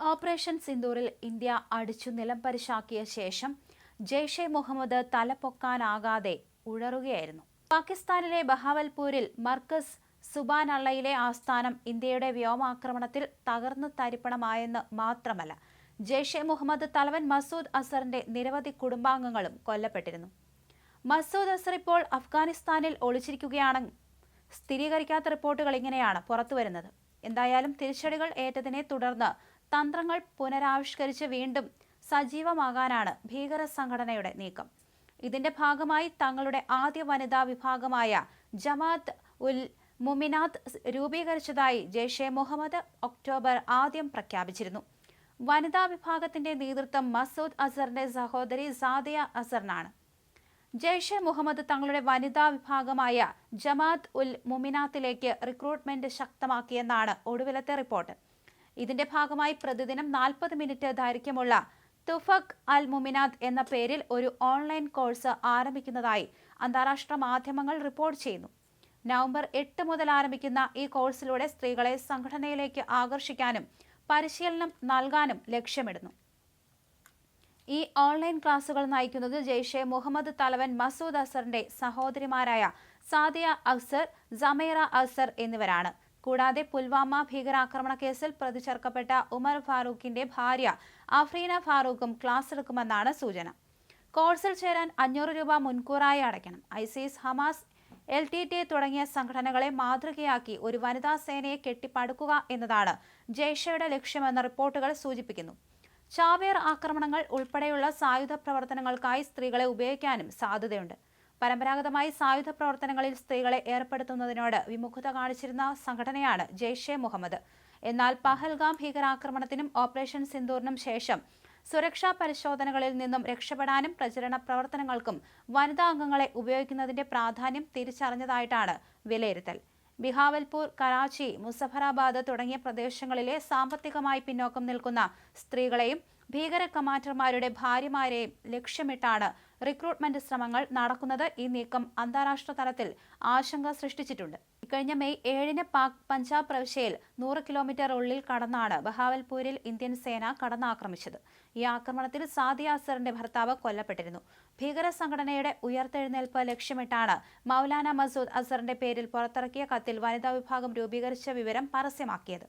Operation സിന്ദൂറിൽ India അടിച്ചു നിലംപരിശാക്കിയ ശേഷം ജെയ്ഷെ മുഹമ്മദ് തലപൊക്കാനാകാതെ ഉഴറുകയായിരുന്നു. പാകിസ്ഥാനിലെ ബഹാവൽപൂരിൽ മർക്കസ് സുബാനള്ളയിലെ ആസ്ഥാനം ഇന്ത്യയുടെ വ്യോമാക്രമണത്തിൽ തകർന്നു തരിപ്പണമായെന്ന് മാത്രമല്ല, ജെയ്ഷെ മുഹമ്മദ് തലവൻ മസൂദ് അസറിന്റെ നിരവധി കുടുംബാംഗങ്ങളും കൊല്ലപ്പെട്ടിരുന്നു. മസൂദ് അസർ ഇപ്പോൾ അഫ്ഗാനിസ്ഥാനിൽ ഒളിച്ചിരിക്കുകയാണെന്ന് സ്ഥിരീകരിക്കാത്ത റിപ്പോർട്ടുകൾ ഇങ്ങനെയാണ് പുറത്തുവരുന്നത്. എന്തായാലും തിരിച്ചടികൾ ഏറ്റതിനെ തുടർന്ന് തന്ത്രങ്ങൾ പുനരാവിഷ്കരിച്ച് വീണ്ടും സജീവമാകാനാണ് ഭീകര സംഘടനയുടെ നീക്കം. ഇതിന്റെ ഭാഗമായി തങ്ങളുടെ ആദ്യ വനിതാ വിഭാഗമായ ജമാഅത്ത് ഉൽ മുമിനാത്ത് രൂപീകരിച്ചതായി ജെയ്ഷെ മുഹമ്മദ് ഒക്ടോബർ ആദ്യം പ്രഖ്യാപിച്ചിരുന്നു. വനിതാ വിഭാഗത്തിന്റെ നേതൃത്വം മസൂദ് അസറിന്റെ സഹോദരി സാദിയ അസറിനാണ്. ജെയ്ഷെ മുഹമ്മദ് തങ്ങളുടെ വനിതാ വിഭാഗമായ ജമാഅത്ത് ഉൽ മുമിനാത്തിലേക്ക് റിക്രൂട്ട്മെന്റ് ശക്തമാക്കിയെന്നാണ് ഒടുവിലത്തെ റിപ്പോർട്ട്. ഇതിന്റെ ഭാഗമായി പ്രതിദിനം 40 മിനിറ്റ് ദൈർഘ്യമുള്ള തുഫക് അൽ മുമിനാത്ത് എന്ന പേരിൽ ഒരു ഓൺലൈൻ കോഴ്സ് ആരംഭിക്കുന്നതായി അന്താരാഷ്ട്ര മാധ്യമങ്ങൾ റിപ്പോർട്ട് ചെയ്യുന്നു. നവംബർ 8 മുതൽ ആരംഭിക്കുന്ന ഈ കോഴ്സിലൂടെ സ്ത്രീകളെ സംഘടനയിലേക്ക് ആകർഷിക്കാനും പരിശീലനം നൽകാനും ലക്ഷ്യമിടുന്നു. ഈ ഓൺലൈൻ ക്ലാസുകൾ നയിക്കുന്നത് ജെയ്ഷെ മുഹമ്മദ് തലവൻ മസൂദ് അസറിന്റെ സഹോദരിമാരായ സാദിയ അസർ, സമീറ അസർ എന്നിവരാണ്. കൂടാതെ പുൽവാമ ഭീകരാക്രമണ കേസിൽ പ്രതി ചേർക്കപ്പെട്ട ഉമർ ഫാറൂഖിന്റെ ഭാര്യ അഫ്രീന ഫാറൂഖും ക്ലാസ് എടുക്കുമെന്നാണ് സൂചന. കോഴ്സിൽ ചേരാൻ 500 രൂപ മുൻകൂറായി അടയ്ക്കണം. ഐസിസ്, ഹമാസ്, LTTE തുടങ്ങിയ സംഘടനകളെ മാതൃകയാക്കി ഒരു വനിതാ സേനയെ കെട്ടിപ്പടുക്കുക എന്നതാണ് ജെയ്ഷെയുടെ ലക്ഷ്യമെന്ന് റിപ്പോർട്ടുകൾ സൂചിപ്പിക്കുന്നു. ചാവേർ ആക്രമണങ്ങൾ ഉൾപ്പെടെയുള്ള സായുധ പ്രവർത്തനങ്ങൾക്കായി സ്ത്രീകളെ ഉപയോഗിക്കാനും സാധ്യതയുണ്ട്. പരമ്പരാഗതമായി സായുധ പ്രവർത്തനങ്ങളിൽ സ്ത്രീകളെ ഏർപ്പെടുത്തുന്നതിനോട് വിമുഖത കാണിച്ചിരുന്ന സംഘടനയാണ് ജെയ്ഷെ മുഹമ്മദ്. എന്നാൽ പഹൽഗാം ഭീകരാക്രമണത്തിനും ഓപ്പറേഷൻ സിന്ദൂറിനും ശേഷം സുരക്ഷാ പരിശോധനകളിൽ നിന്നും രക്ഷപ്പെടാനും പ്രചരണ പ്രവർത്തനങ്ങൾക്കും വനിതാ അംഗങ്ങളെ ഉപയോഗിക്കുന്നതിന്റെ പ്രാധാന്യം തിരിച്ചറിഞ്ഞതായിട്ടാണ് വിലയിരുത്തൽ. ബിഹാവൽപൂർ, കറാച്ചി, മുസഫറാബാദ് തുടങ്ങിയ പ്രദേശങ്ങളിലെ സാമ്പത്തികമായി പിന്നോക്കം നിൽക്കുന്ന സ്ത്രീകളെയും ഭീകര കമാൻഡർമാരുടെ ഭാര്യമാരെയും ലക്ഷ്യമിട്ടാണ് റിക്രൂട്ട്മെന്റ് ശ്രമങ്ങൾ നടക്കുന്നത്. ഈ നീക്കം അന്താരാഷ്ട്ര തലത്തിൽ ആശങ്ക സൃഷ്ടിച്ചിട്ടുണ്ട്. ഇക്കഴിഞ്ഞ മെയ് 7-ന് പാക് പഞ്ചാബ് പ്രവിശ്യയിൽ 100 കിലോമീറ്റർ ഉള്ളിൽ കടന്നാണ് ബഹാവൽപൂരിൽ ഇന്ത്യൻ സേന കടന്നാക്രമിച്ചത്. ഈ ആക്രമണത്തിൽ സാദിയ അസറിന്റെ ഭർത്താവ് കൊല്ലപ്പെട്ടിരുന്നു. ഭീകര സംഘടനയുടെ ഉയർത്തെഴുന്നേൽപ്പ് ലക്ഷ്യമിട്ടാണ് മൗലാന മസൂദ് അസറിന്റെ പേരിൽ പുറത്തിറക്കിയ കത്തിൽ വനിതാ വിഭാഗം രൂപീകരിച്ച വിവരം പരസ്യമാക്കിയത്.